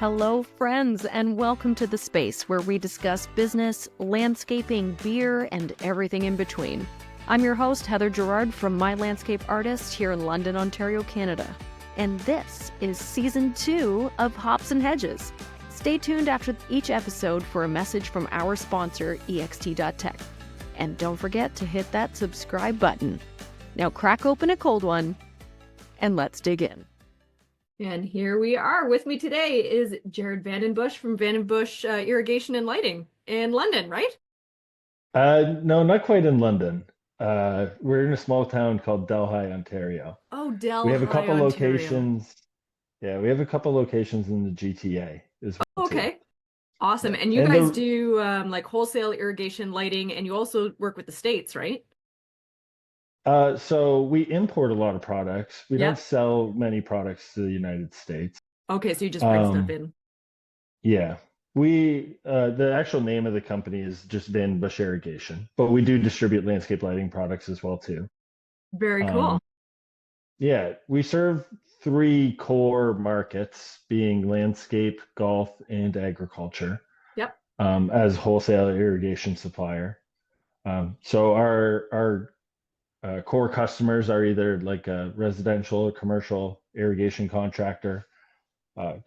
Hello, friends, and welcome to the space where we discuss business, landscaping, beer, and everything in between. I'm your host, Heather Gerard from My Landscape Artist here in London, Ontario, Canada. And this is Season 2 of Hops and Hedges. Stay tuned after each episode for a message from our sponsor, ext.tech. And don't forget to hit that subscribe button. Now crack open a cold one, and let's dig in. And here we are. With me today is Gerad Vanden Bussche from Vanden Bussche Irrigation and Lighting in London, right? No, not quite in London. We're in a small town called Delhi, Ontario. Oh, We Delhi, have a couple Ontario. locations. Yeah, we have a couple locations in the GTA as well too. Okay, awesome. Yeah, And you and guys do like wholesale irrigation lighting, and you also work with the states, right? so we import a lot of products. We don't Yep. sell many products to the United States. Okay, so you just bring stuff Um, in. yeah, we the actual name of the company is just Vanden Bussche Irrigation, but we do distribute landscape lighting products as well too. Very Um, cool. Yeah, we serve three core markets, being landscape, golf, and agriculture, Yep. as wholesale irrigation supplier. So our core customers are either like a residential or commercial irrigation contractor,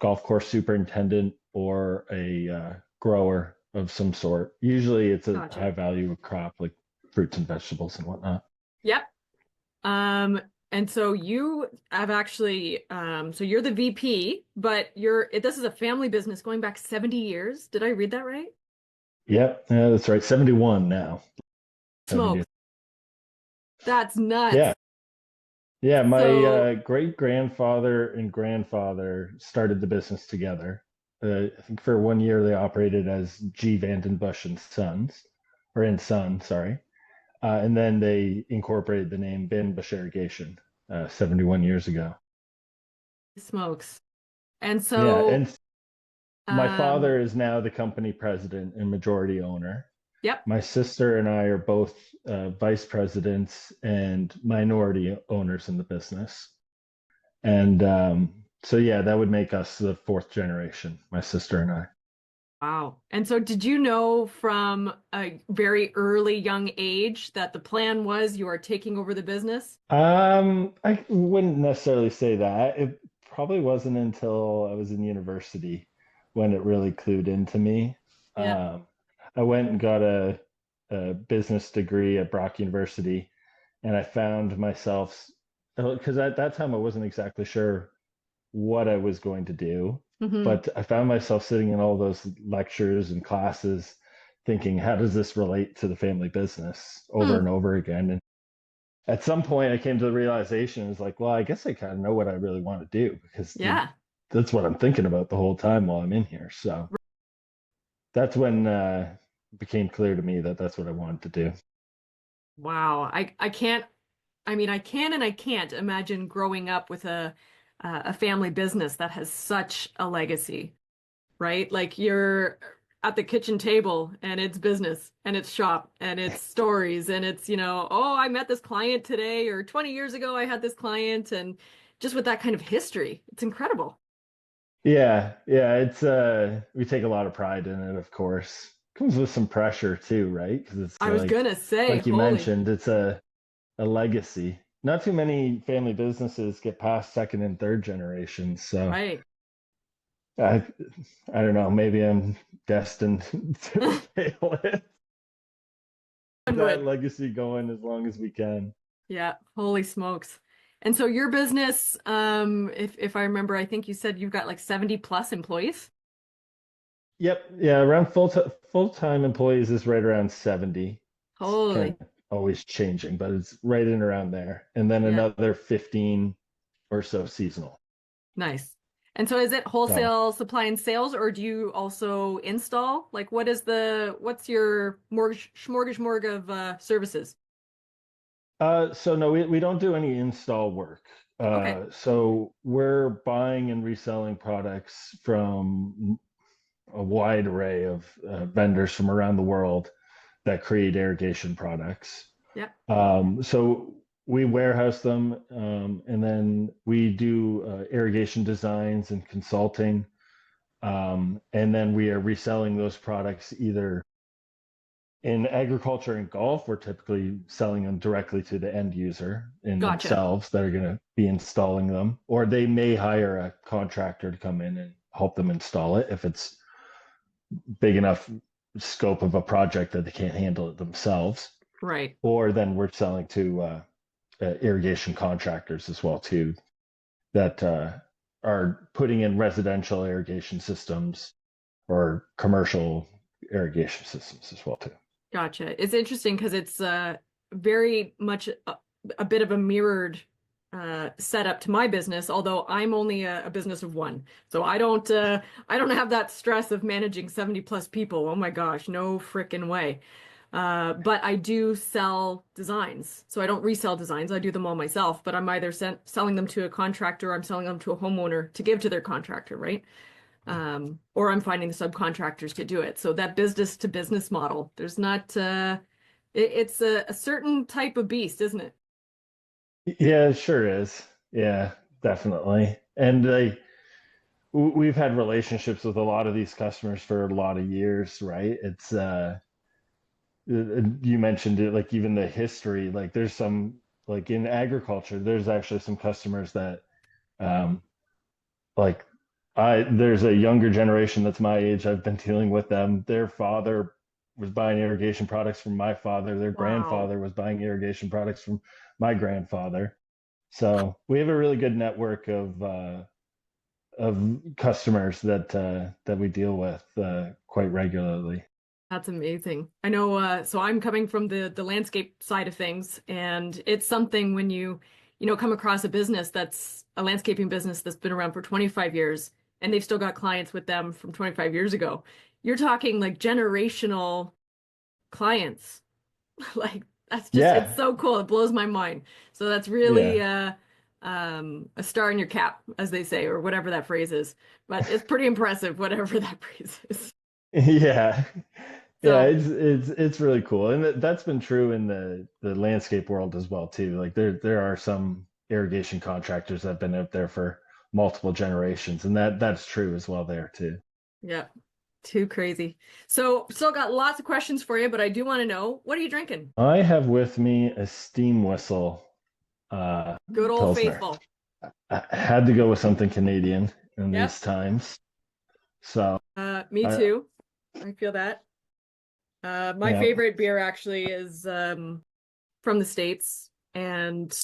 golf course superintendent, or a grower of some sort. Usually, it's a high Gotcha. value crop like fruits and vegetables and whatnot. Yep. Um, and so you have actually, so you're the VP, but this is a family business going back 70 years. Did I read that right? Yep, yeah, that's right. 71 now. Smoke. 70. That's nuts. Yeah. Yeah, my So, great grandfather and grandfather started the business together. I think for 1 year they operated as G. Vanden Bussche and Sons, or and Son, sorry. And then they incorporated the name Vanden Bussche Irrigation 71 years ago. smokes. And Yeah, so, and my um, father is now the company president and majority owner. yep. My sister and I are both vice presidents and minority owners in the business. And so, yeah, that would make us the fourth generation, my sister and I. Wow. And so did you know from a very early young age that the plan was you are taking over the business? I wouldn't necessarily say that. It probably wasn't until I was in university when it really clued into me. Yeah. Um, I went and got a business degree at Brock University, and I found myself, because at that time I wasn't exactly sure what I was going to do. Hmm. But I found myself sitting in all those lectures and classes thinking, how does this relate to the family business over Hmm. and over again? And at some point, I came to the realization, it's like, well, I guess I kind of know what I really want to do because Yeah. that's what I'm thinking about the whole time while I'm in here. So that's when it became clear to me that that's what I wanted to do. Wow. I can't, I mean, I can and I can't imagine growing up with a family business that has such a legacy, right? Like you're at the kitchen table and it's business and it's shop and it's stories and it's, oh, I met this client today or 20 years ago I had this client and just with that kind of history, it's incredible. Yeah, it's we take a lot of pride in it, of course. Comes with some pressure too, right? Because it's I was gonna say, like you holy, mentioned, it's a legacy. Not too many family businesses get past second and third generations, so right. I I don't know, maybe I'm destined to fail it. Keep One that would. legacy going as long as we can. Yeah, holy smokes. And so your business, if I remember, I think you said you've got like 70 plus employees. Yep, yeah, around full-time employees is right around 70. It's kind Holy. of always changing, but it's right in around there. And then Yeah, another 15 or so seasonal. nice. And so is it So, wholesale supply and sales, or do you also install? Like what's your mortgage, smorgasbord of services? so no, we don't do any install work. Okay. So we're buying and reselling products from a wide array of vendors from around the world that create irrigation products. Yeah. So we warehouse them, and then we do irrigation designs and consulting. And then we are reselling those products either in agriculture and golf. We're typically selling them directly to the end user in Gotcha. themselves that are going to be installing them, or they may hire a contractor to come in and help them install it if it's big enough scope of a project that they can't handle it themselves. Right. Or then we're selling to irrigation contractors as well too, that are putting in residential irrigation systems or commercial irrigation systems as well too. Gotcha. It's interesting because it's very much a bit of a mirrored setup to my business, although I'm only a business of one. So I don't have that stress of managing 70 plus people. Oh my gosh, no frickin' way. But I do sell designs. So I don't resell designs. I do them all myself, but I'm either selling them to a contractor or I'm selling them to a homeowner to give to their contractor, right? Or I'm finding the subcontractors to do it. So that business to business model, there's not, it's a certain type of beast, isn't it? Yeah, it sure is. Yeah, definitely. And we've had relationships with a lot of these customers for a lot of years, right? It's you mentioned it, like even the history, like there's some, like in agriculture, there's actually some customers that um like there's a younger generation that's my age. I've been dealing with them. Their father was buying irrigation products from my father. Their Wow. grandfather was buying irrigation products from my grandfather. So we have a really good network of customers that we deal with quite regularly. That's amazing. I know, so I'm coming from the landscape side of things, and it's something when you come across a business that's a landscaping business that's been around for 25 years and they've still got clients with them from 25 years ago. You're talking like generational clients. Like that's just it's Yeah, so cool. It blows my mind. So that's really yeah, a star in your cap, as they say, or whatever that phrase is. But it's pretty impressive, whatever that phrase is. yeah, yeah. So It's really cool, and that's been true in the landscape world as well too. Like there are some irrigation contractors that have been out there for multiple generations, and that's true as well there too. yeah, too crazy. So still got lots of questions for you, but I do want to know, what are you drinking? I have with me a steam whistle uh, Good old Pilsner. faithful. I had to go with something Canadian in Yep. these times. So, Me I, too. I feel that. My yeah, favorite beer actually is from the States, and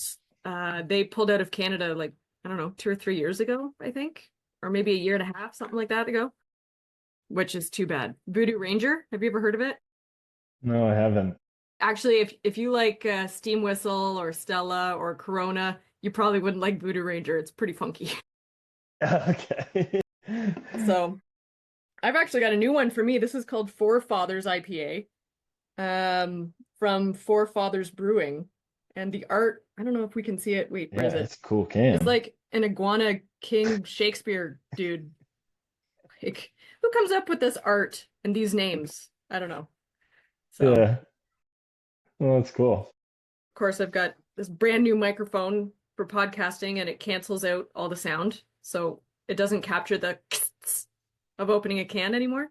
they pulled out of Canada like, I don't know, 2 or 3 years ago, I think, or maybe a year and a half, something like that ago, which is too bad. Voodoo Ranger, have you ever heard of it? no, I haven't. Actually, if you like Steam Whistle or Stella or Corona, you probably wouldn't like Voodoo Ranger. It's pretty funky. Okay. So I've actually got a new one for me. This is called Forefathers IPA, from Forefathers Brewing. And the art, I don't know if we can see it. Wait, where Yeah, is it? it's a cool It's can. like an iguana king Shakespeare dude. Like, who comes up with this art and these names? I don't know. So, of Yeah, well, that's cool. course, I've got this brand new microphone for podcasting and it cancels out all the sound. So it doesn't capture the of opening a can anymore.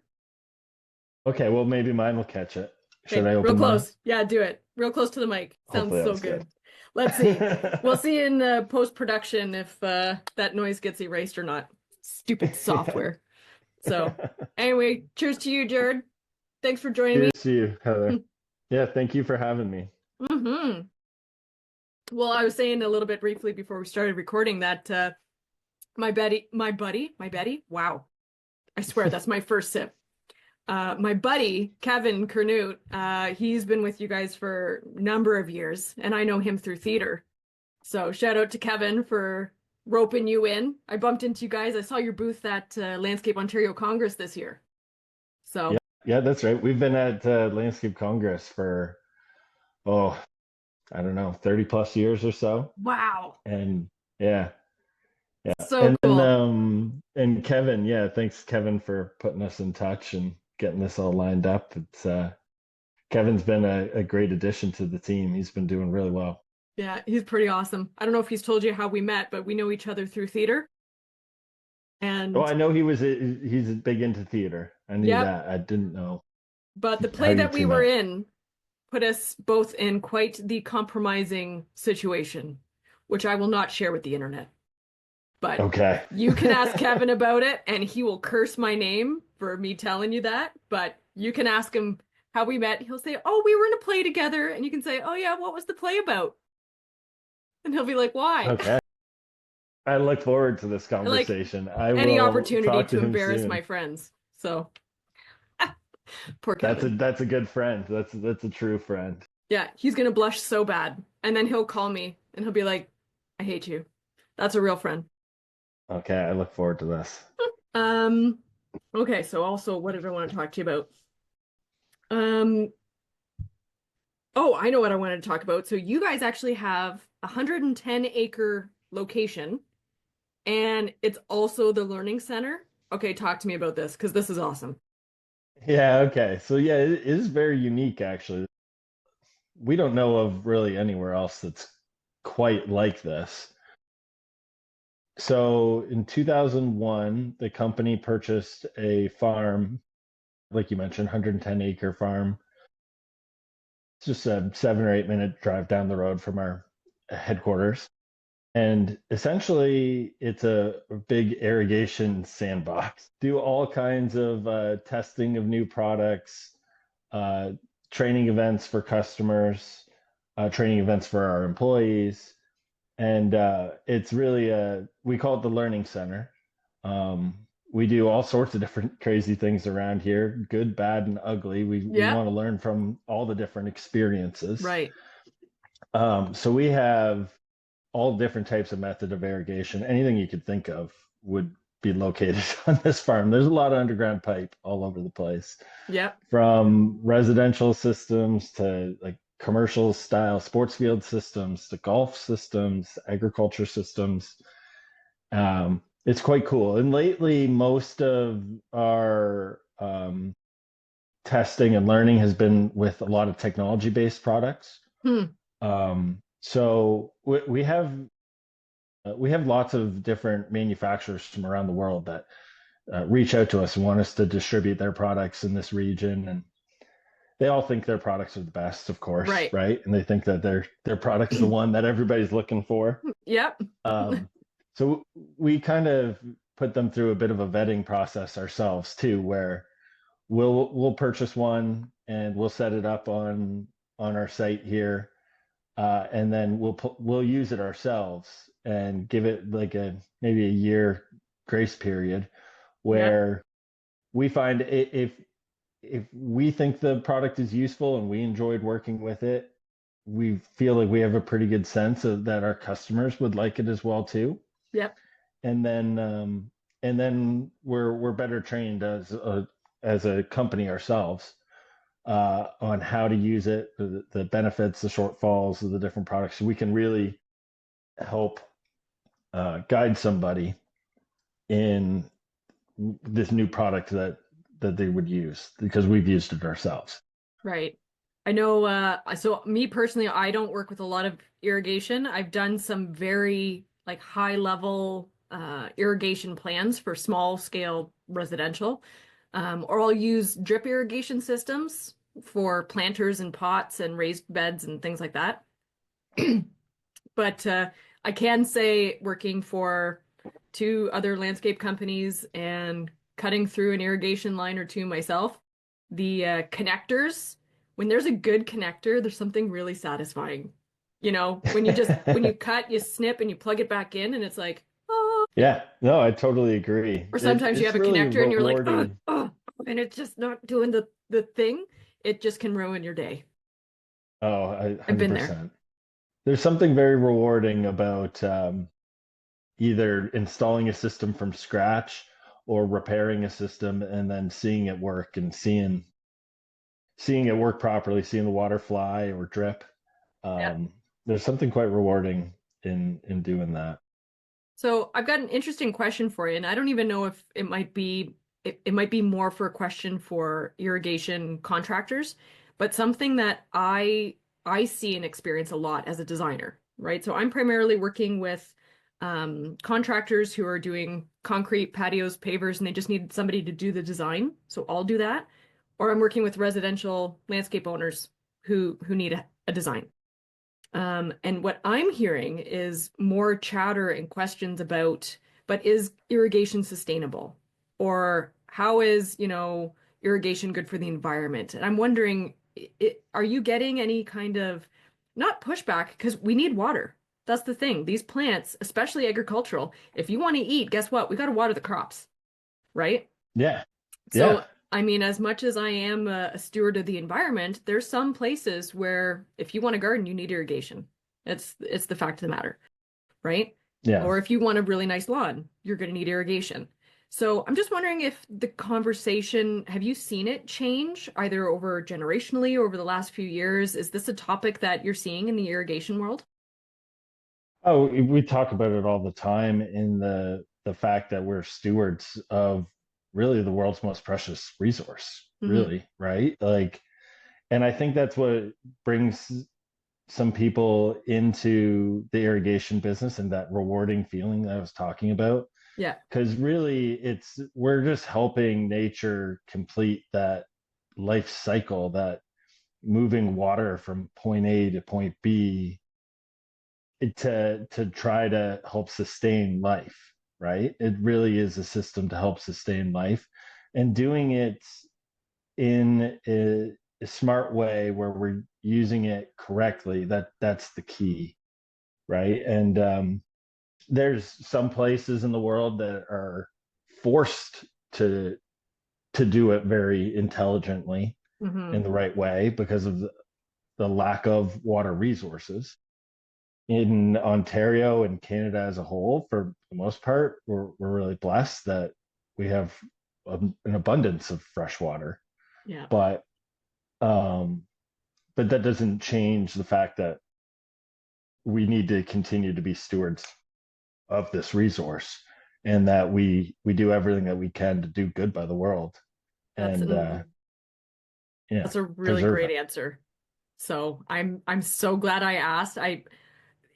Okay, well, maybe mine will catch it. Should Okay, I real open mine? close. Yeah, do it. Real close to the mic. Sounds Hopefully, that so was good. good. Let's see. We'll see in post-production if that noise gets erased or not. Stupid Yeah. software. So, anyway, cheers to you, Jared. Thanks for joining me. Cheers to you, Heather. Yeah, thank you for having me. Hmm. Well, I was saying a little bit briefly before we started recording that my buddy, wow, I swear that's my first sip. My buddy, Kevin Kernut, he's been with you guys for a number of years, and I know him through theater. So shout out to Kevin for roping you in. I bumped into you guys. I saw your booth at Landscape Ontario Congress this year. Yeah, So, yeah, that's right. We've been at Landscape Congress for, oh, I don't know, 30 plus years or so. wow, And yeah, yeah. so cool. And Kevin, yeah, thanks Kevin for putting us in touch and getting this all lined up. It's Kevin's been a great addition to the team. He's been doing really well. Yeah, he's pretty awesome. I don't know if he's told you how we met, but we know each other through theater. Oh, And I know he's big into theater. I knew yep, that. I didn't know but the how play you that we two were met. in put us both in quite the compromising situation, which I will not share with the internet. But Okay. you can ask Kevin about it, and he will curse my name for me telling you that. But you can ask him how we met. He'll say, "Oh, we were in a play together." And you can say, "Oh, yeah, what was the play about?" And he'll be like, "Why?" Okay. I look forward to this I like conversation. I any will opportunity talk to to him embarrass my soon. friends. So, poor Kevin. That's a good friend. That's a true friend. Yeah, he's gonna blush so bad. And then he'll call me and he'll be like, "I hate you." That's a real friend. Okay, I look forward to this. Um, okay, so also what did I want to talk to you about? Um, oh, I know what I wanted to talk about. So you guys actually have a 110-acre location, and it's also the learning center. Okay, talk to me about this because this is awesome. Yeah, okay. So yeah, it is very unique actually. We don't know of really anywhere else that's quite like this. So in 2001, the company purchased a farm, like you mentioned, 110-acre farm. It's just a 7 or 8 minute drive down the road from our headquarters. And essentially, it's a big irrigation sandbox. Do all kinds of testing of new products, uh, training events for customers, training events for our employees. And it's really we call it the learning center. Um, we do all sorts of different crazy things around here, good, bad, and ugly. We Yep, want to learn from all the different experiences. right. So we have all different types of method of irrigation. Anything you could think of would be located on this farm. There's a lot of underground pipe all over the place, Yep, from residential systems to like commercial style sports field systems to golf systems, agriculture systems. It's quite cool. And lately, most of our testing and learning has been with a lot of technology based products. hmm. So we have lots of different manufacturers from around the world that reach out to us and want us to distribute their products in this region, and they all think their products are the best, of course, Right. right? And they think that their product's the one that everybody's looking for. Yep. Um, so we kind of put them through a bit of a vetting process ourselves too, where we'll purchase one and we'll set it up on our site here, and then we'll use it ourselves and give it like a maybe a year grace period Yep. where we find if we think the product is useful and we enjoyed working with it, we feel like we have a pretty good sense of that our customers would like it as well too. Yep. And then we're better trained as a company ourselves on how to use it, the benefits, the shortfalls of the different products. So we can really help guide somebody in this new product that they would use because we've used it ourselves. Right. I know, so me personally, I don't work with a lot of irrigation. I've done some very like high level irrigation plans for small scale residential. Or I'll use drip irrigation systems for planters and pots and raised beds and things like that. But I can say working for two other landscape companies and cutting through an irrigation line or two myself, the connectors, when there's a good connector, there's something really satisfying. You know, when you cut, you snip and you plug it back in and it's like, oh, Yeah, no, I totally agree. or sometimes you It's have a really connector and you're like, oh, rewarding. oh, and it's just not doing the thing. It just can ruin your day. Oh, I've been there. 100%. There's something very rewarding about either installing a system from scratch or repairing a system and then seeing it work and seeing it work properly, seeing the water fly or drip. Yeah. Um, there's something quite rewarding in doing that. So I've got an interesting question for you, and I don't even know if it might be more for a question for irrigation contractors, but something that I see and experience a lot as a designer, right? So I'm primarily working with contractors who are doing concrete patios, pavers, and they just need somebody to do the design. So I'll do that. Or I'm working with residential landscape owners who need a design. And what I'm hearing is more chatter and questions about, but is irrigation sustainable? Or how is, irrigation good for the environment? And I'm wondering, are you getting any kind of, not pushback, because we need water. That's the thing. These plants, especially agricultural, if you want to eat, guess what? We got to water the crops, right? Yeah. So, Yeah. I mean, as much as I am a steward of the environment, there's some places where if you want a garden, you need irrigation. It's the fact of the matter, right? Yeah. Or if you want a really nice lawn, you're going to need irrigation. So I'm just wondering if the conversation, have you seen it change either over generationally or over the last few years? Is this a topic that you're seeing in the irrigation world? Oh, we talk about it all the time in the fact that we're stewards of really the world's most precious resource, Hmm. really, right? Like, and I think that's what brings some people into the irrigation business and that rewarding feeling that I was talking about. Yeah. Because really, we're just helping nature complete that life cycle, that moving water from point A to point B to try to help sustain life, right? It really is a system to help sustain life, and doing it in a smart way where we're using it correctly. That's the key, right? And there's some places in the world that are forced to do it very intelligently Hmm. in the right way because of the lack of water resources. In Ontario and Canada as a whole, for the most part, we're really blessed that we have an abundance of fresh water. Yeah. But um, but that doesn't change the fact that we need to continue to be stewards of this resource, and that we do everything that we can to do good by the world, That's and yeah, that's a really preserve great it. answer. So I'm so glad I asked.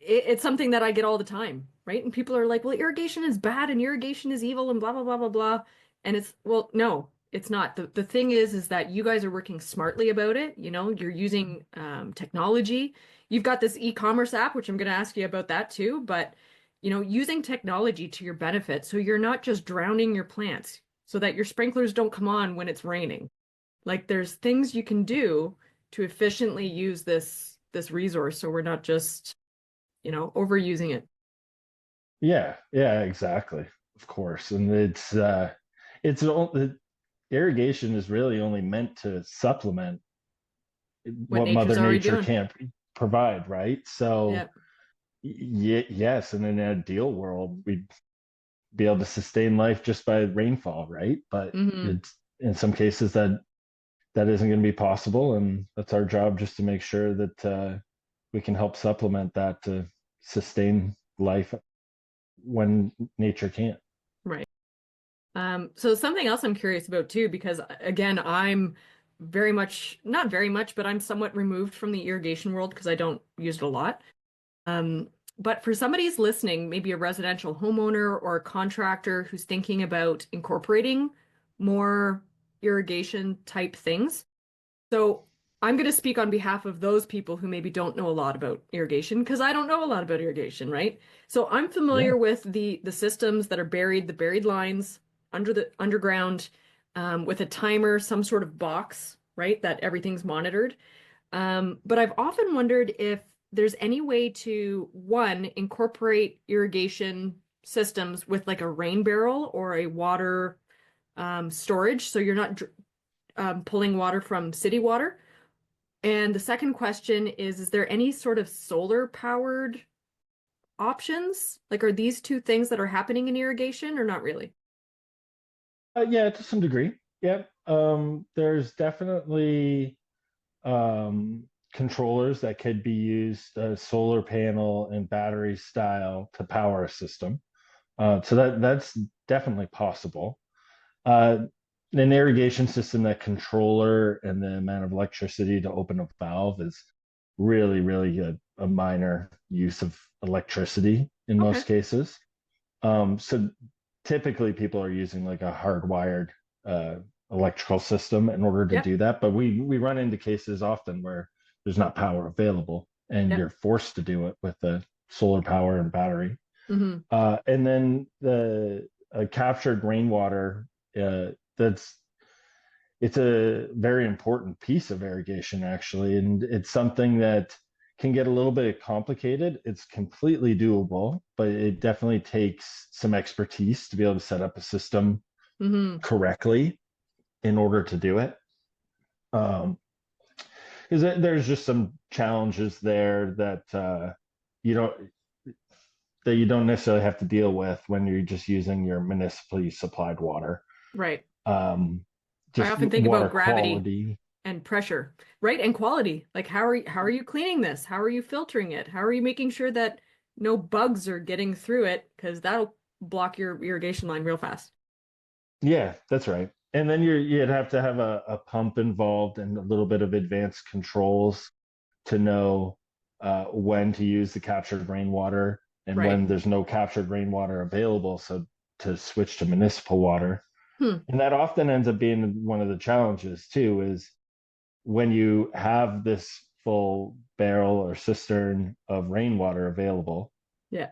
It's something that I get all the time, right? And people are like, well, irrigation is bad and irrigation is evil and blah, blah, blah, blah, blah. And it's, well, no, it's not. The thing is that you guys are working smartly about it. You're using technology. You've got this e-commerce app, which I'm going to ask you about that too. But, using technology to your benefit. So you're not just drowning your plants so that your sprinklers don't come on when it's raining. Like there's things you can do to efficiently use this resource. So we're not just overusing it. Yeah, yeah, exactly. Of course, and the irrigation is really only meant to supplement What what nature's Mother already Nature doing. can't provide, right? So, Yeah. yes, in an ideal world, we'd be able to sustain life just by rainfall, right? But Hmm. it's in some cases that isn't going to be possible, and that's our job just to make sure that we can help supplement that to sustain life when nature can't. Right. So something else I'm curious about too, because again, I'm very much, not very much, but I'm somewhat removed from the irrigation world because I don't use it a lot. Um, but for somebody who's listening, maybe a residential homeowner or a contractor who's thinking about incorporating more irrigation type things. So I'm going to speak on behalf of those people who maybe don't know a lot about irrigation because I don't know a lot about irrigation, right? So I'm Yeah, familiar with the systems that are buried, the buried lines under the underground, with a timer, some sort of box, right? That everything's monitored. But I've often wondered if there's any way to, one, incorporate irrigation systems with like a rain barrel or a water storage, so you're not pulling water from city water. And the second question is there any sort of solar powered options? Like, are these two things that are happening in irrigation or not really? yeah, to some degree. Yep. There's definitely controllers that could be used, solar panel and battery style, to power a system. So that's definitely possible. Uh, an irrigation system, that controller and the amount of electricity to open a valve is really, really a minor use of electricity. in Okay. most cases. So typically people are using like a hardwired uh, electrical system in order to Yep. do that. But we run into cases often where there's not power available and Yep. you're forced to do it with the solar power and battery. Mm-hmm. And then the captured rainwater, that's it's a very important piece of irrigation actually, and it's something that can get a little bit complicated. It's completely doable, but it definitely takes some expertise to be able to set up a system Mm-hmm. correctly in order to do it. Because there's just some challenges there that you don't that you don't necessarily have to deal with when you're just using your municipally supplied water. Right. Um, I just often think water about gravity quality. and pressure, right? And quality. Like how are you cleaning this? How are you filtering it? How are you making sure that no bugs are getting through it? Because that'll block your irrigation line real fast. Yeah, that's right. And then you'd have to have a pump involved and a little bit of advanced controls to know when to use the captured rainwater and Right. when there's no captured rainwater available. So to switch to municipal water. Hmm. And that often ends up being one of the challenges too, is when you have this full barrel or cistern of rainwater available, Yeah.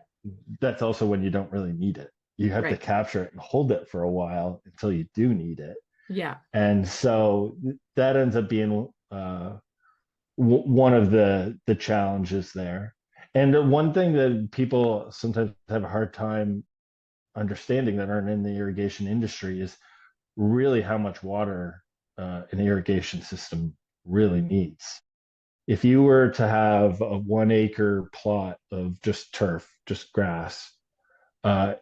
that's also when you don't really need it. You have to Right. capture it and hold it for a while until you do need it. Yeah. And so that ends up being one of the challenges there. And one thing that people sometimes have a hard time understanding that aren't in the irrigation industry is really how much water an irrigation system really needs. If you were to have a 1 acre plot of just turf, just grass, uh,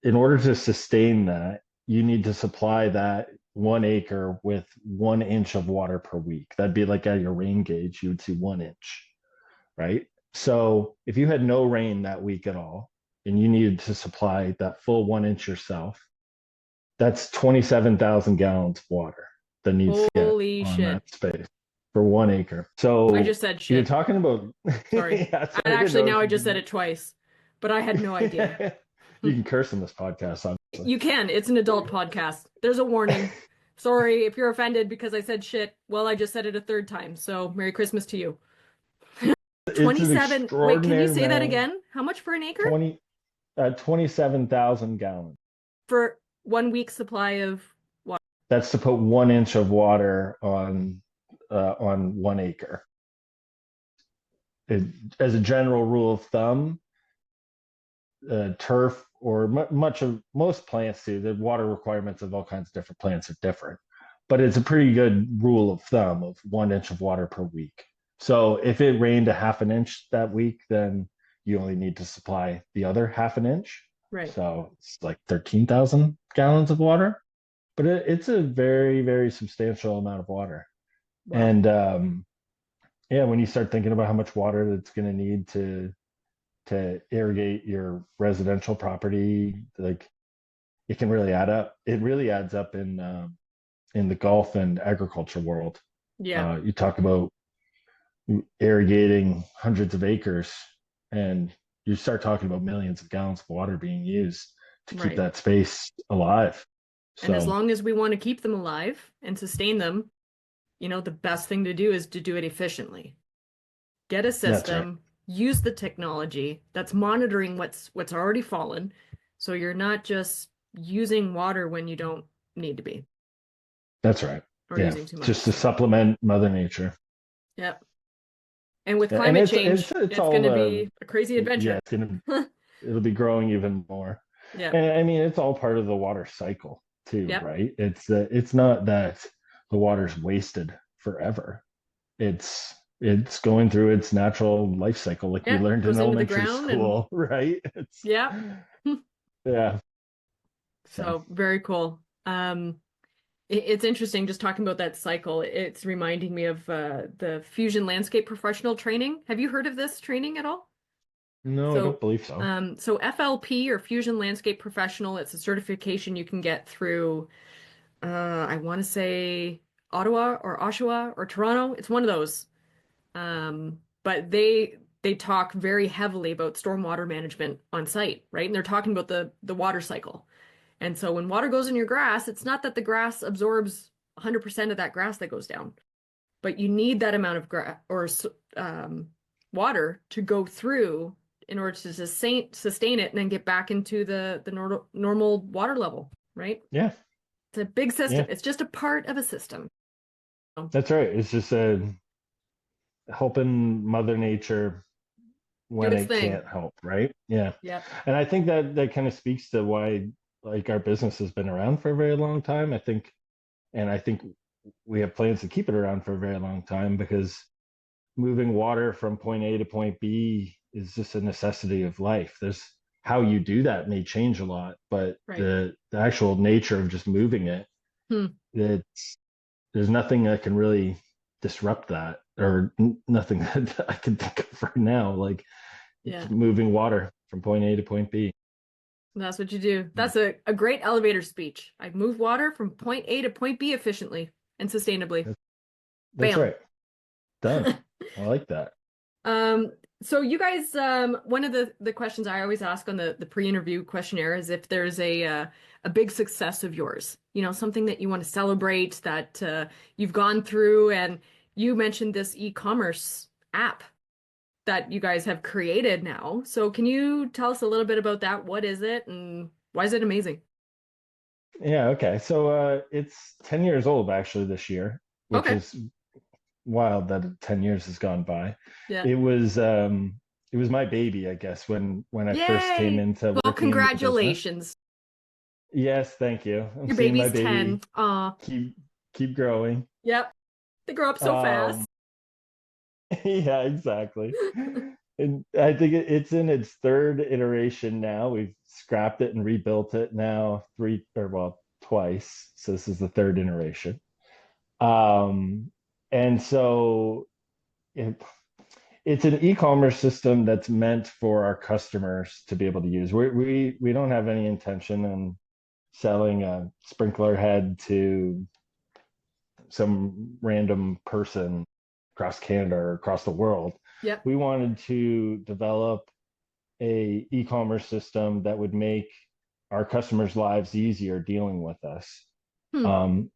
in order to sustain that, you need to supply that 1 acre with 1 inch of water per week. That'd be like at your rain gauge, you would see 1 inch, right? So if you had no rain that week at all, and you needed to supply that full 1 inch yourself, that's 27,000 gallons of water that needs to get Holy on that shit. space for 1 acre. I So just said you're shit. talking about, Sorry. yeah, And sorry, I didn't actually know now if I you just said could. it twice, but I had no idea. You can curse on this podcast, obviously. You can. It's an adult podcast. There's a warning. Sorry if you're offended because I said shit. Well, I just said it a third time. So Merry Christmas to you. It's an 27. Wait, can you extraordinary say that amount. again? How much for an acre? 20 27,000 gallons. For 1 week supply of water. That's to put 1 inch of water on 1 acre. It, as a general rule of thumb, turf or much of most plants do, the water requirements of all kinds of different plants are different, but it's a pretty good rule of thumb of 1 inch of water per week. So if it rained a half an inch that week, then you only need to supply the other half an inch. Right. So it's like 13,000 gallons of water, but it's a very, very substantial amount of water. Wow. And yeah, when you start thinking about how much water that's going to need to irrigate your residential property, like it can really add up. It really adds up in the golf and agriculture world. Yeah. You talk about irrigating hundreds of acres, and you start talking about millions of gallons of water being used to keep Right. that space alive. And as So long as we want to keep them alive and sustain them, the best thing to do is to do it efficiently. Get a that's right. system, use the technology that's monitoring what's already fallen, so you're not just using water when you don't need to be That's right. or Yeah, using too much. just to So, supplement Mother Nature. yep. And with Yeah, and climate it's change, it's it's going all to be a crazy yeah, adventure. it'll be growing even more. Yeah. And I mean, it's all part of the water cycle too, Yep. right? It's not that the water's wasted forever. It's going through its natural life cycle, like we Yeah. learned in Goes into the elementary ground and school, right? It's yeah. yeah. So So very cool. It's interesting just talking about that cycle. It's reminding me of the Fusion Landscape Professional Training. Have you heard of this training at all? no, I don't So, believe so. so FLP or Fusion Landscape Professional, it's a certification you can get through, I want to say Ottawa or Oshawa or Toronto. It's one of those. But they talk very heavily about stormwater management on site, right? And they're talking about the water cycle. And so when water goes in your grass, it's not that the grass absorbs 100% of that grass that goes down, but you need that amount of water to go through in order to sustain it and then get back into the normal water level, right? Yeah. It's a big system. Yeah. It's just a part of a system. That's right. It's just helping Mother Nature when Do its it thing. can't help, right? Yeah. Yeah. And I think that kind of speaks to why like our business has been around for a very long time. I think we have plans to keep it around for a very long time because moving water from point A to point B is just a necessity of life. There's how you do that may change a lot, but Right. the actual nature of just moving it, there's nothing that can really disrupt that, or nothing that I can think of right now. Like moving water from point A to point B. That's what you do. That's a great elevator speech. I move water from point A to point B efficiently and sustainably. That's Bam. right. Done. I like that. So you guys, one of the questions I always ask on the pre-interview questionnaire is if there's a big success of yours, you know, something that you want to celebrate that you've gone through, and you mentioned this e-commerce app that you guys have created now. So can you tell us a little bit about that? What is it and why is it amazing? Yeah, okay. So it's 10 years old actually this year, which is wild that 10 years has gone by. Yeah. It was my baby, I guess, when I first came into well, working congratulations. Yes, thank you. Your baby's 10. Aw. Keep growing. Yep. They grow up so fast. Yeah, exactly. And I think it's in its third iteration now. We've scrapped it and rebuilt it now twice. So this is the third iteration. And so it's an e-commerce system that's meant for our customers to be able to use. We don't have any intention in selling a sprinkler head to some random person across Canada or across the world. Yep. We wanted to develop a e-commerce system that would make our customers' lives easier dealing with us. In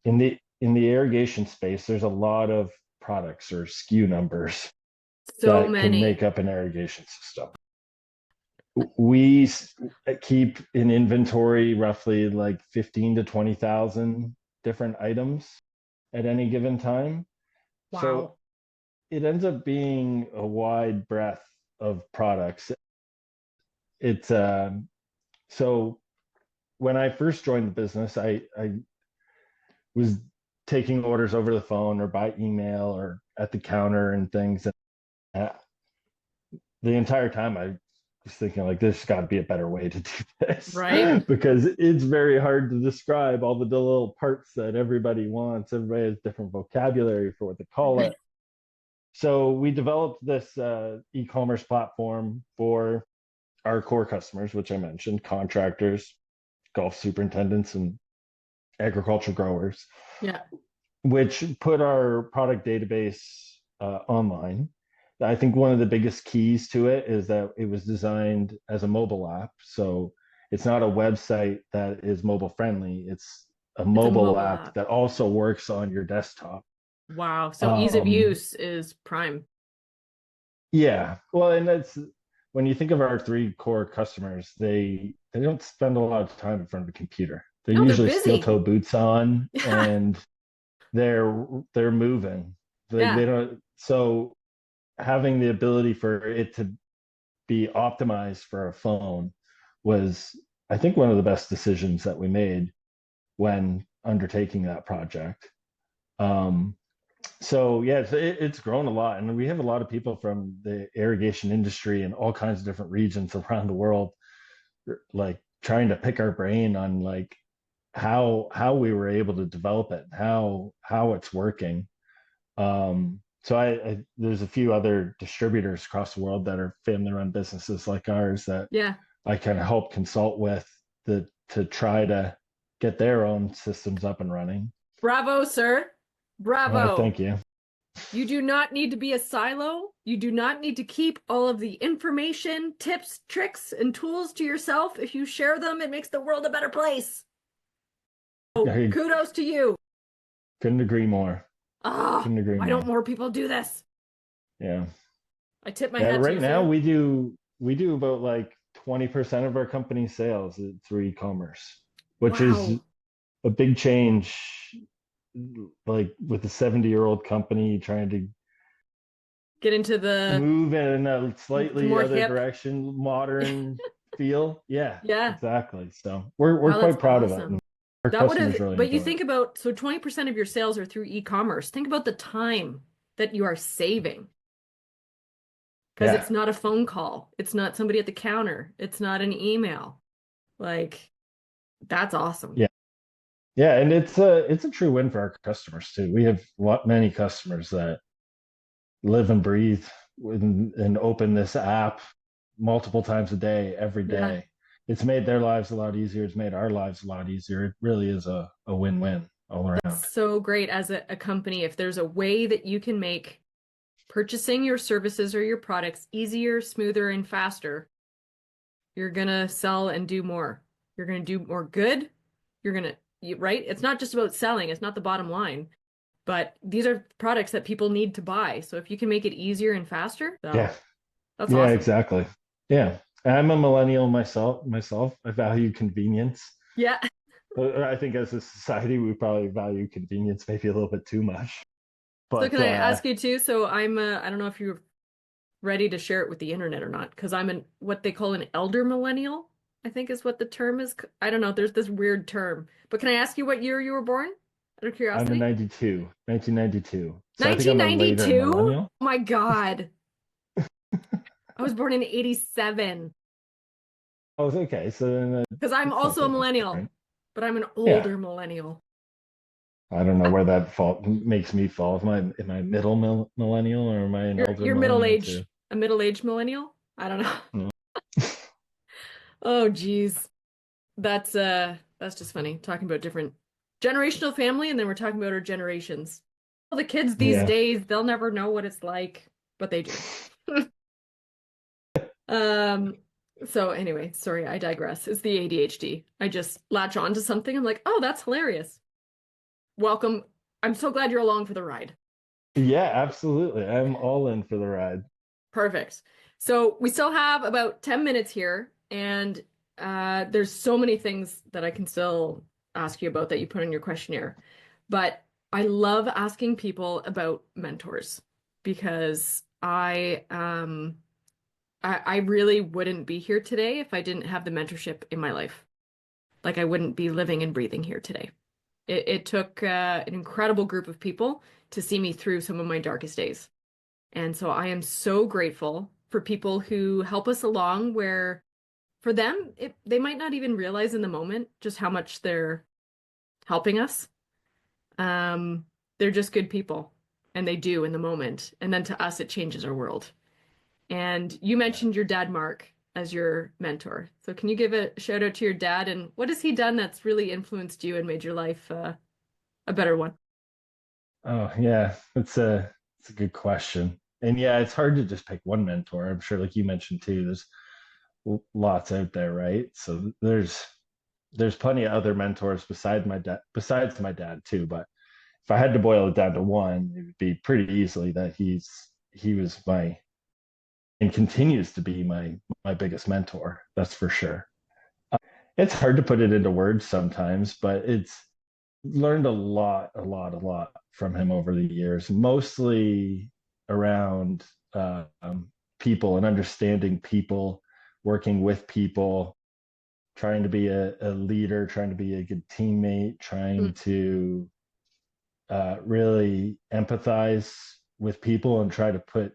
the irrigation space, there's a lot of products or SKU numbers that can make up an irrigation system. We keep in inventory roughly like 15 to 20,000 different items at any given time. Wow. So it ends up being a wide breadth of products. It's so when I first joined the business, I was taking orders over the phone or by email or at the counter and things. And the entire time I was thinking like, there's got to be a better way to do this, right? Because it's very hard to describe all the little parts that everybody wants. Everybody has different vocabulary for what they call it. So we developed this e-commerce platform for our core customers, which I mentioned, contractors, golf superintendents, and agriculture growers. Yeah. Which put our product database online. I think one of the biggest keys to it is that it was designed as a mobile app. So it's not a website that is mobile friendly. It's a mobile app that also works on your desktop. Wow. So ease of use is prime. Yeah. Well, and that's when you think of our three core customers, they don't spend a lot of time in front of a computer. They're usually steel-toe boots on and they're moving. They don't. So having the ability for it to be optimized for a phone was, I think, one of the best decisions that we made when undertaking that project. So yeah, it's grown a lot, and we have a lot of people from the irrigation industry in all kinds of different regions around the world, like trying to pick our brain on like how we were able to develop it, how it's working. So I there's a few other distributors across the world that are family-run businesses like ours that I kind of help consult with to try to get their own systems up and running. Bravo, sir. Bravo. Thank you. You do not need to be a silo. You do not need to keep all of the information, tips, tricks, and tools to yourself. If you share them, it makes the world a better place. So, I kudos to you. couldn't agree more. Ah, Couldn't agree why more. don't more people do this? Yeah. I tip my Yeah, hat to right you, now sir. we do about like 20% of our company sales through e-commerce, which is Wow. a big change, like with a 70-year-old company trying to Get into the move in a slightly more other hip. direction, modern feel. Yeah, Yeah. exactly. So we're Wow, that's quite proud of it, awesome. and our That would customers have, really but you enjoy it. think about, so 20% of your sales are through e-commerce. Think about the time that you are saving because Yeah, it's not a phone call. It's not somebody at the counter. It's not an email. Like, that's awesome. yeah, yeah, and it's a true win for our customers too. We have many customers that live and breathe and open this app multiple times a day, every Yeah. day. It's made their lives a lot easier. It's made our lives a lot easier. It really is a win-win all That's around. so great as a company. If there's a way that you can make purchasing your services or your products easier, smoother, and faster, you're gonna sell and do more. You're gonna do more good. You're gonna, right? It's not just about selling, it's not the bottom line, but these are products that people need to buy. So if you can make it easier and faster, Yeah, so that's yeah, awesome. exactly. Yeah. I'm a millennial myself. I value convenience. Yeah. I think as a society, we probably value convenience maybe a little bit too much. So But can I ask you too? So I don't know if you're ready to share it with the internet or not, because I'm an what they call an elder millennial, I think is what the term is. I don't know. There's this weird term. But can I ask you what year you were born? Out of I'm a curiosity. 92, 1992. So I think I'm a later 1992? Oh millennial. my God. I was born in 87 Oh, okay. So then because I'm it's not also a that much millennial, different. but I'm an Yeah. older millennial. I don't know where that fall makes me fall. Am I middle millennial or am I an elder You're middle millennial age, too? a middle-aged millennial? I don't know. Mm. Oh geez. That's just funny talking about different generational family and then we're talking about our generations. Well, the kids these Yeah. days, they'll never know what it's like, but they do. Um, so anyway, sorry, I digress. It's the ADHD. I just latch on to something. I'm like, oh, that's hilarious. Welcome. I'm so glad you're along for the ride. Yeah, absolutely. I'm all in for the ride. Perfect. So we still have about 10 minutes here, and there's so many things that I can still ask you about that you put in your questionnaire. But I love asking people about mentors because I really wouldn't be here today if I didn't have the mentorship in my life. Like I wouldn't be living and breathing here today. It took an incredible group of people to see me through some of my darkest days. And so I am so grateful for people who help us along where for them, they might not even realize in the moment just how much they're helping us. Um, they're just good people and they do in the moment. And then to us, it changes our world. And you Yeah. mentioned your dad, Mark, as your mentor. So can you give a shout out to your dad and what has he done that's really influenced you and made your life a better one? Oh, yeah. It's a good question. And yeah, it's hard to just pick one mentor. I'm sure, like you mentioned too, there's lots out there, right? So there's plenty of other mentors besides my dad too. But if I had to boil it down to one, it would be pretty easily that he was my and continues to be my biggest mentor. That's for sure. It's hard to put it into words sometimes, but it's learned a lot from him over the years, mostly around people and understanding people, working with people, trying to be a leader, trying to be a good teammate, trying Mm, to really empathize with people and try to put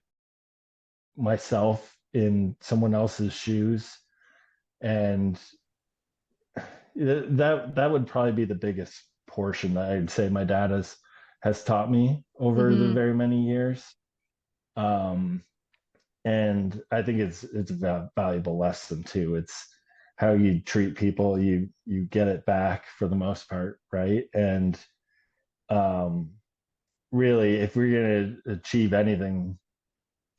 myself in someone else's shoes. And that would probably be the biggest portion that I'd say my dad has taught me over the hmm very many years. Um, and I think it's a valuable lesson too. It's how you treat people, you get it back for the most part, right? And um, really, if we're going to achieve anything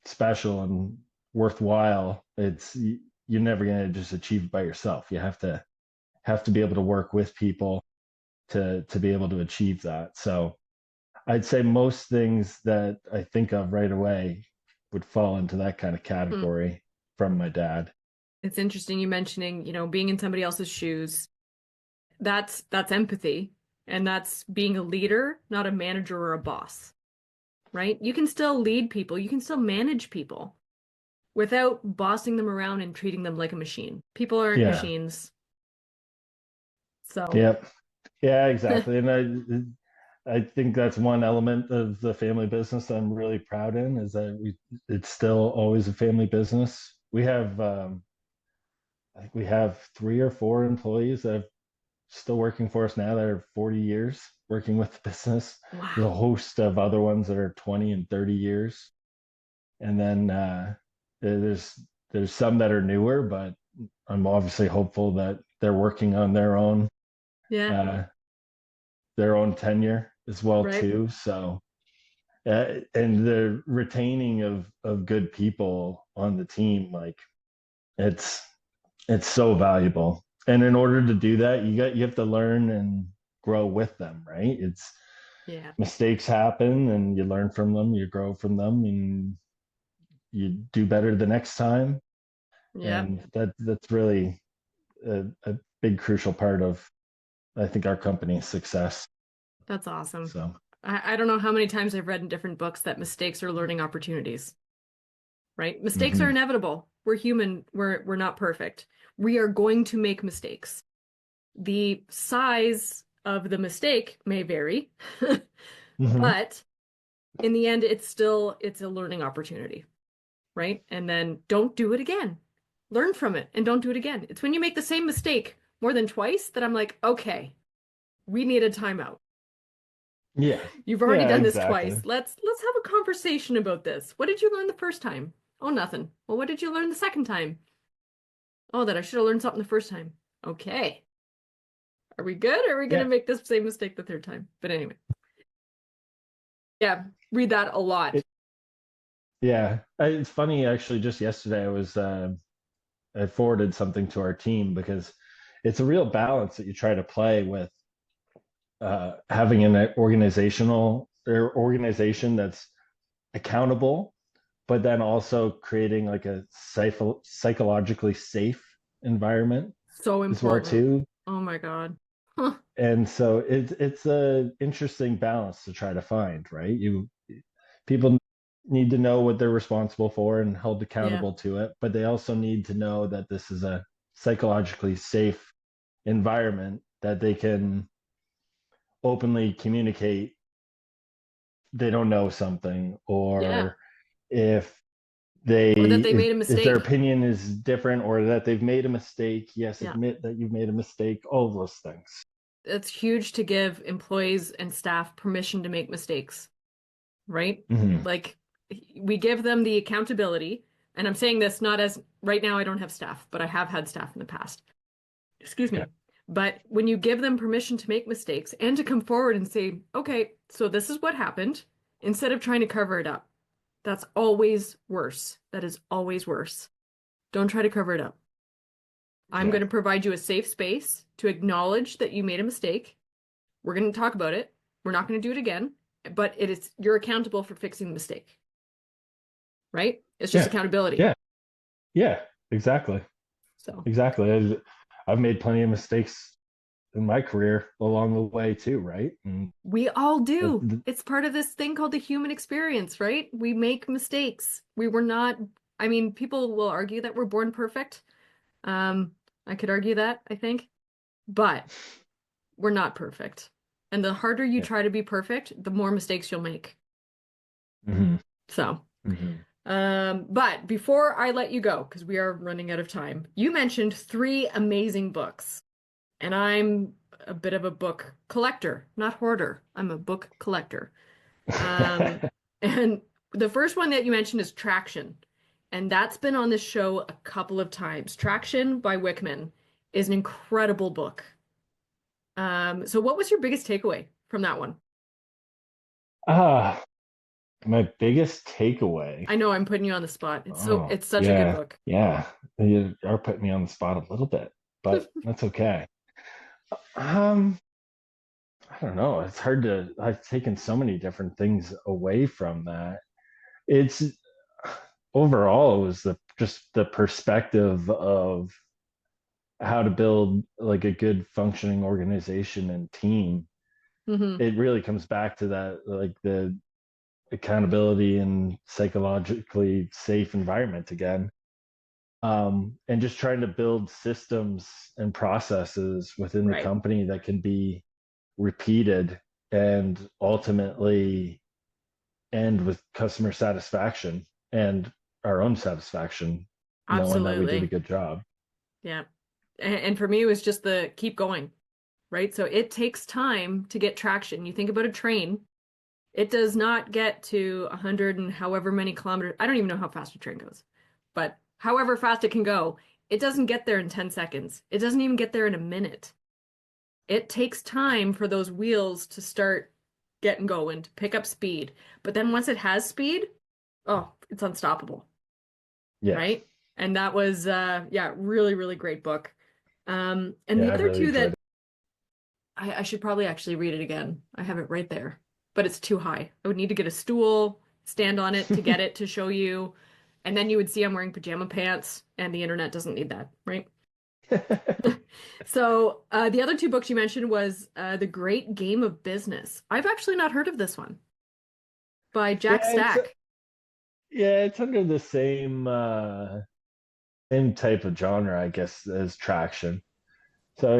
special and worthwhile, you're never going to just achieve it by yourself. You have to be able to work with people to be able to achieve that. So I'd say most things that I think of right away would fall into that kind of category from my dad. It's interesting you mentioning, being in somebody else's shoes. That's empathy, and that's being a leader, not a manager or a boss, right? You can still lead people, you can still manage people without bossing them around and treating them like a machine. People aren't machines. So Yep. Yeah, exactly. And I think that's one element of the family business I'm really proud in, is that it's still always a family business. We have I think we have 3 or 4 employees that are still working for us now that are 40 years working with the business. wow. There's a host of other ones that are 20 and 30 years. And then there's some that are newer, but I'm obviously hopeful that they're working on their own tenure as well too. So and the retaining of good people on the team, like it's so valuable. And in order to do that, you have to learn and grow with them, right? It's mistakes happen and you learn from them, you grow from them, and you do better the next time. And that's really a big crucial part of, I think, our company's success. That's awesome. So I don't know how many times I've read in different books that mistakes are learning opportunities, right? Mistakes are inevitable. We're human. We're not perfect. We are going to make mistakes. The size of the mistake may vary, but in the end, it's a learning opportunity, right? And then don't do it again. Learn from it and don't do it again. It's when you make the same mistake more than twice that I'm like, okay, we need a timeout. Yeah. You've already done this twice. Let's have a conversation about this. What did you learn the first time? Oh, nothing. Well, what did you learn the second time? Oh, that I should have learned something the first time. Okay. Are we good? Or are we going to make this same mistake the third time? But anyway. Yeah, read that a lot. It's funny, actually, just yesterday I forwarded something to our team, because it's a real balance that you try to play with having an organization that's accountable, but then also creating like a psychologically safe environment. So important. As well too. Oh my God. And so it's a interesting balance to try to find, right? People need to know what they're responsible for and held accountable to it, but they also need to know that this is a psychologically safe environment that they can openly communicate they don't know something, or if made a mistake, if their opinion is different, or that they've made a mistake. Admit that you've made a mistake, all of those things. It's huge to give employees and staff permission to make mistakes, right? Like, we give them the accountability, and I'm saying this not as, right now I don't have staff, but I have had staff in the past. Excuse me. But when you give them permission to make mistakes and to come forward and say, okay, so this is what happened, instead of trying to cover it up, that's always worse. That is always worse. Don't try to cover it up. I'm going to provide you a safe space to acknowledge that you made a mistake. We're going to talk about it. We're not going to do it again, but you're accountable for fixing the mistake. Right? It's just accountability. Yeah, exactly. So exactly. I've made plenty of mistakes in my career along the way too, right? And we all do. It's part of this thing called the human experience, right? We make mistakes. People will argue that we're born perfect. I could argue that, I think, but we're not perfect. And the harder you try to be perfect, the more mistakes you'll make. So, but before I let you go, because we are running out of time, you mentioned 3 amazing books, and I'm a bit of a book collector, not hoarder. I'm a book collector. And the first one that you mentioned is Traction. And that's been on this show a couple of times. Traction by Wickman is an incredible book. So what was your biggest takeaway from that one? Ah, my biggest takeaway. I know I'm putting you on the spot. Oh, It's such a good yeah, book. yeah. You are putting me on the spot a little bit, but that's okay. Um, I don't know. It's hard to, I've taken so many different things away from that. It's overall, it was just the perspective of how to build like a good functioning organization and team. Hmm. It really comes back to that, like the accountability and psychologically safe environment again. And just trying to build systems and processes within the Right. company that can be repeated and ultimately end with customer satisfaction and our own satisfaction, knowing that we did a Absolutely. good job. Yeah. And for me, it was just the keep going, right? So it takes time to get traction. You think about a train, it does not get to 100 and however many kilometers. I don't even know how fast a train goes, but however fast it can go, it doesn't get there in 10 seconds. It doesn't even get there in a minute. It takes time for those wheels to start getting going, to pick up speed. But then once it has speed, oh, it's unstoppable, Yes. right? And that was yeah, really, really great book. And Yeah, the I other really two enjoyed that it. I should probably actually read it again. I have it right there, but it's too high. I would need to get a stool, stand on it to get it to show you, and then you would see I'm wearing pajama pants, and the internet doesn't need that, right? So the other two books you mentioned was The Great Game of Business. I've actually not heard of this one by Jack Yeah, Stack. it's under the same type of genre, I guess, as Traction. So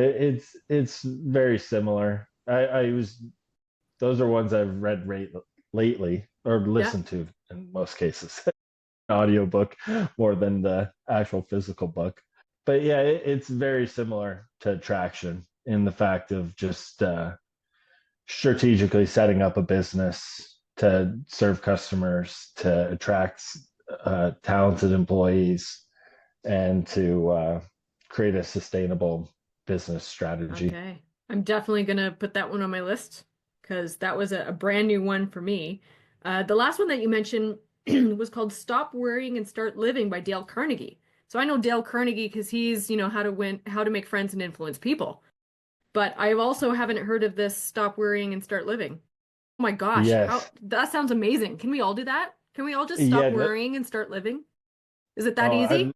it's very similar. I was those are ones I've read lately or Yeah. listened to in most cases. Audiobook more than the actual physical book. But yeah, it's very similar to Traction in the fact of just strategically setting up a business to serve customers, to attract talented employees, and to create a sustainable business strategy. Okay. I'm definitely gonna put that one on my list because that was a brand new one for me. The last one that you mentioned was called Stop Worrying and Start Living by Dale Carnegie. So I know Dale Carnegie because he's, how to win, how to make friends and influence people. But I also haven't heard of this Stop Worrying and Start Living. Oh my gosh, how Yes. that sounds amazing. Can we all do that? Can we all just stop Yeah. worrying and start living? Is it that Oh, easy?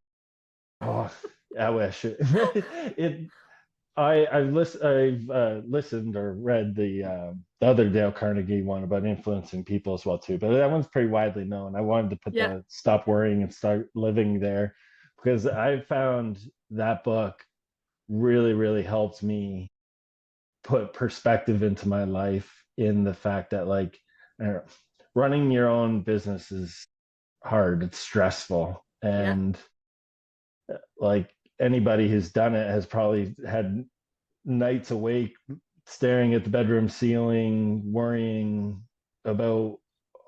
oh, I wish it. I've listened or read the other Dale Carnegie one about influencing people as well too, but that one's pretty widely known. I wanted to put Yeah. the stop worrying and start living there because I found that book really helped me put perspective into my life in the fact that like running your own business is hard, it's stressful, Yeah. and like anybody who's done it has probably had nights awake staring at the bedroom ceiling, worrying about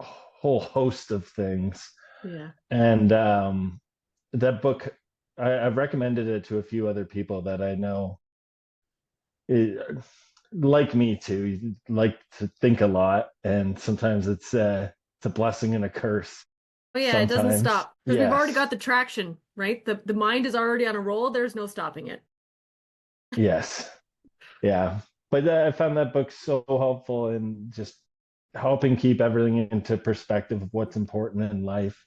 a whole host of things. Yeah. And that book, I've recommended it to a few other people that I know, it, like me too, like to think a lot, and sometimes it's a blessing and a curse. Oh yeah, it doesn't Sometimes, stop because we've already yes, got the traction, right? The mind is already on a roll. There's no stopping it. yes, yeah. But I found that book so helpful in just helping keep everything into perspective of what's important in life.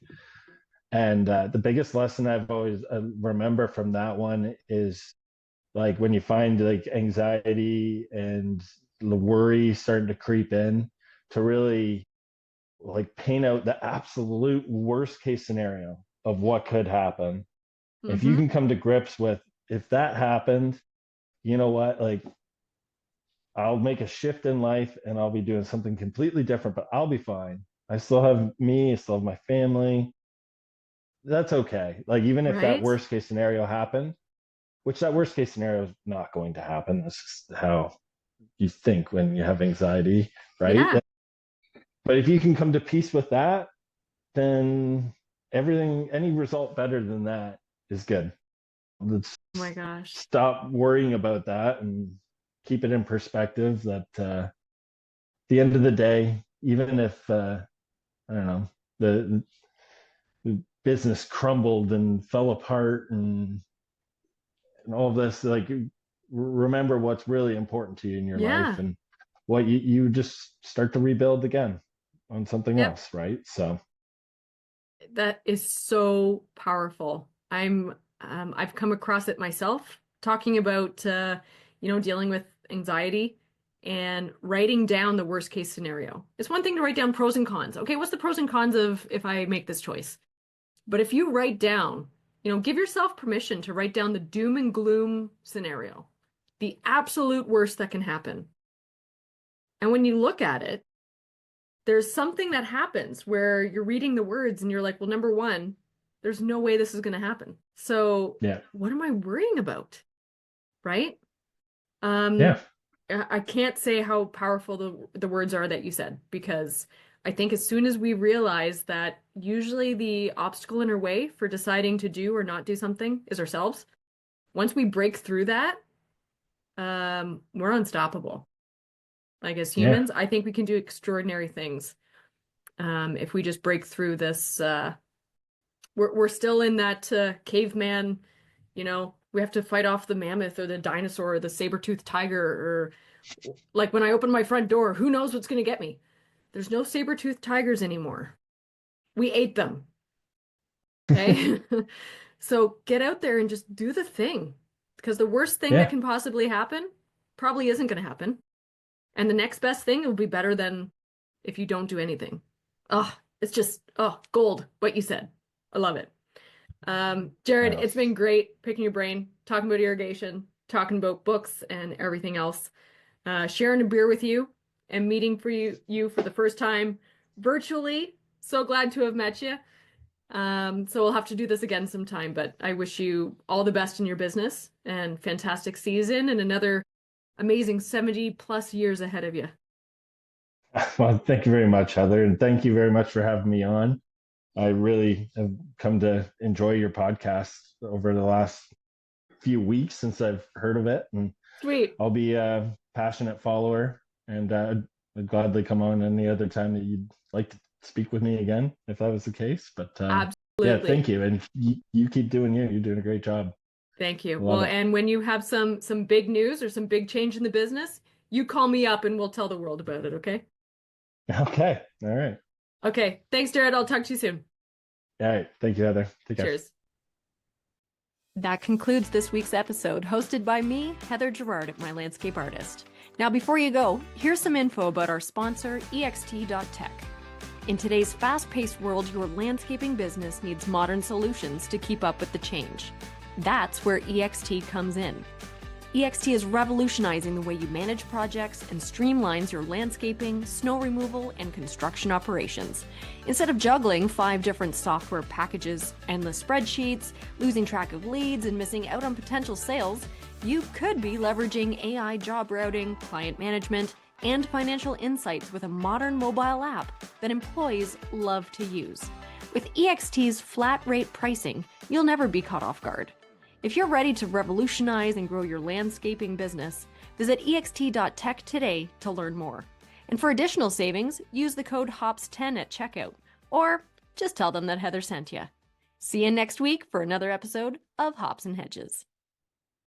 And the biggest lesson I've always remember from that one is like when you find like anxiety and the worry starting to creep in, to really like paint out the absolute worst case scenario of what could happen. If you Mm-hmm. can come to grips with, if that happened, you know what, like I'll make a shift in life and I'll be doing something completely different, but I'll be fine. I still have me, I still have my family. That's okay. Like even if that Right? worst case scenario happened, which that worst case scenario is not going to happen. That's just how you think when you have anxiety, right? Yeah. But if you can come to peace with that, then everything, any result better than that is good. Let's Oh my gosh. stop worrying about that and keep it in perspective that at the end of the day, even if I don't know, the business crumbled and fell apart and all of this, like remember what's really important to you in your life, Yeah. and what you just start to rebuild again on something Yep. else, right? So That is so powerful. I've come across it myself talking about, dealing with anxiety and writing down the worst case scenario. It's one thing to write down pros and cons. Okay, what's the pros and cons of if I make this choice? But if you write down, give yourself permission to write down the doom and gloom scenario, the absolute worst that can happen. And when you look at it, there's something that happens where you're reading the words and you're like, well, number one, there's no way this is going to happen. So yeah, what am I worrying about? Right? yeah, I can't say how powerful the words are that you said, because I think as soon as we realize that usually the obstacle in our way for deciding to do or not do something is ourselves, once we break through that, we're unstoppable. Like as yeah. humans, I think we can do extraordinary things. If we just break through this, we're still in that caveman, we have to fight off the mammoth or the dinosaur or the saber-toothed tiger, or like when I open my front door, who knows what's going to get me? There's no saber-toothed tigers anymore. We ate them. Okay? So get out there and just do the thing, because the worst thing that Yeah. can possibly happen probably isn't going to happen. And the next best thing will be better than if you don't do anything. Oh, it's just, gold, what you said. I love it. Gerad, Well, it's been great picking your brain, talking about irrigation, talking about books and everything else. Sharing a beer with you and meeting you for the first time virtually. So glad to have met you. So we'll have to do this again sometime, but I wish you all the best in your business and fantastic season and another amazing 70 plus years ahead of you. well, thank you very much, Heather, and thank you very much for having me on. I really have come to enjoy your podcast over the last few weeks since I've heard of it, and Sweet. I'll be a passionate follower, and I'd gladly come on any other time that you'd like to speak with me again, if that was the case. But yeah, Absolutely. thank you, and you keep doing you. You're doing a great job. Thank you. Love Well, it. and when you have some big news or some big change in the business, you call me up and we'll tell the world about it, okay? Okay, all right, Okay. Thanks, Gerad. I'll talk to you soon. all right. Thank you, Heather. Take care. Cheers. That concludes this week's episode, hosted by me, Heather Gerard at My Landscape Artist. Now, before you go, here's some info about our sponsor, ext.tech. In today's fast-paced world, your landscaping business needs modern solutions to keep up with the change. That's where EXT comes in. EXT is revolutionizing the way you manage projects and streamlines your landscaping, snow removal, and construction operations. Instead of juggling 5 different software packages, endless spreadsheets, losing track of leads, and missing out on potential sales, you could be leveraging AI job routing, client management, and financial insights with a modern mobile app that employees love to use. With EXT's flat rate pricing, you'll never be caught off guard. If you're ready to revolutionize and grow your landscaping business, visit ext.tech today to learn more. And for additional savings, use the code HOPS10 at checkout, or just tell them that Heather sent you. See you next week for another episode of Hops and Hedges.